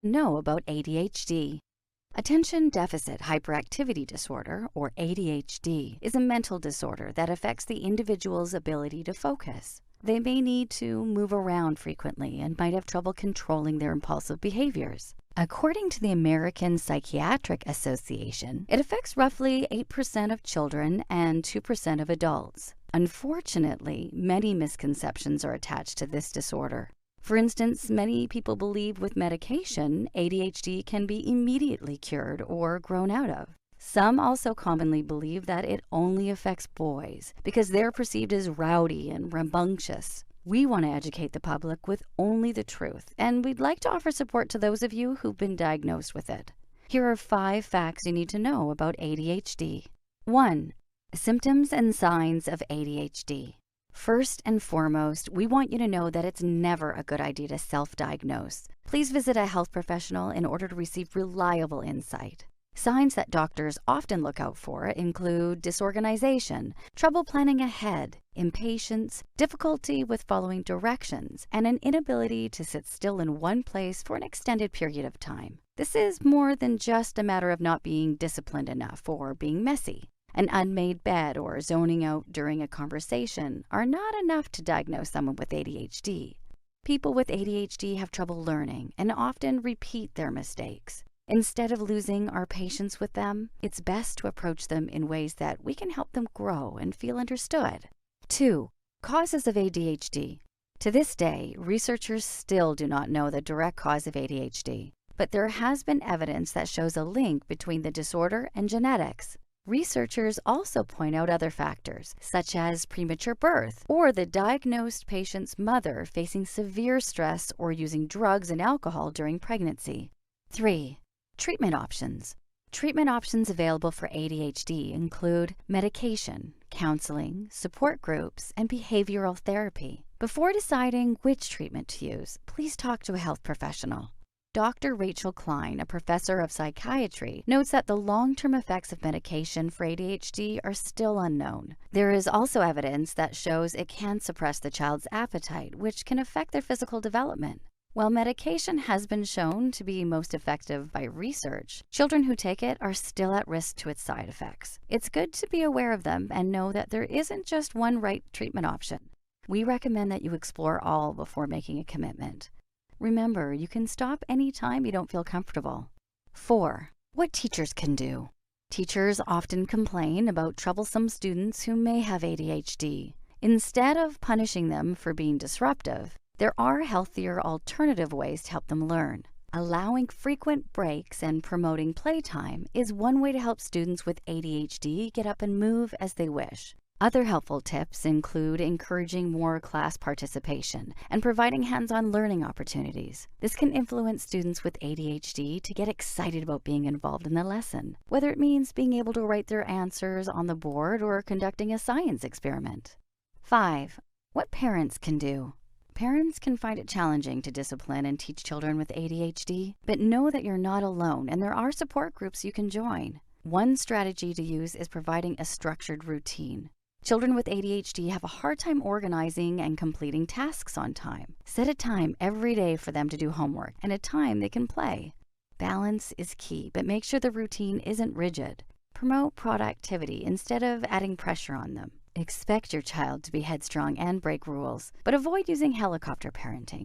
Know about ADHD. Attention Deficit Hyperactivity Disorder, or ADHD, is a mental disorder that affects the individual's ability to focus. They may need to move around frequently and might have trouble controlling their impulsive behaviors. According to the American Psychiatric Association, it affects roughly 8% of children and 2% of adults. Unfortunately, many misconceptions are attached to this disorder. For instance, many people believe with medication, ADHD can be immediately cured or grown out of. Some also commonly believe that it only affects boys because they're perceived as rowdy and rambunctious. We want to educate the public with only the truth, and we'd like to offer support to those of you who've been diagnosed with it. Here are 5 facts you need to know about ADHD. 1. Symptoms and signs of ADHD. First and foremost, we want you to know that it's never a good idea to self-diagnose. Please visit a health professional in order to receive reliable insight. Signs that doctors often look out for include disorganization, trouble planning ahead, impatience, difficulty with following directions, and an inability to sit still in one place for an extended period of time. This is more than just a matter of not being disciplined enough or being messy. An unmade bed or zoning out during a conversation are not enough to diagnose someone with ADHD. People with ADHD have trouble learning and often repeat their mistakes. Instead of losing our patience with them, it's best to approach them in ways that we can help them grow and feel understood. 2. Causes of ADHD. To this day, researchers still do not know the direct cause of ADHD, but there has been evidence that shows a link between the disorder and genetics. Researchers also point out other factors, such as premature birth or the diagnosed patient's mother facing severe stress or using drugs and alcohol during pregnancy. 3. Treatment options. Treatment options available for ADHD include medication, counseling, support groups, and behavioral therapy. Before deciding which treatment to use, please talk to a health professional. Dr. Rachel Klein, a professor of psychiatry, notes that the long-term effects of medication for ADHD are still unknown. There is also evidence that shows it can suppress the child's appetite, which can affect their physical development. While medication has been shown to be most effective by research, children who take it are still at risk to its side effects. It's good to be aware of them and know that there isn't just one right treatment option. We recommend that you explore all before making a commitment. Remember, you can stop anytime you don't feel comfortable. 4. What teachers can do. Teachers often complain about troublesome students who may have ADHD. Instead of punishing them for being disruptive, there are healthier alternative ways to help them learn. Allowing frequent breaks and promoting playtime is one way to help students with ADHD get up and move as they wish. Other helpful tips include encouraging more class participation and providing hands-on learning opportunities. This can influence students with ADHD to get excited about being involved in the lesson, whether it means being able to write their answers on the board or conducting a science experiment. 5. What parents can do. Parents can find it challenging to discipline and teach children with ADHD, but know that you're not alone and there are support groups you can join. One strategy to use is providing a structured routine. Children with ADHD have a hard time organizing and completing tasks on time. Set a time every day for them to do homework and a time they can play. Balance is key, but make sure the routine isn't rigid. Promote productivity instead of adding pressure on them. Expect your child to be headstrong and break rules, but avoid using helicopter parenting.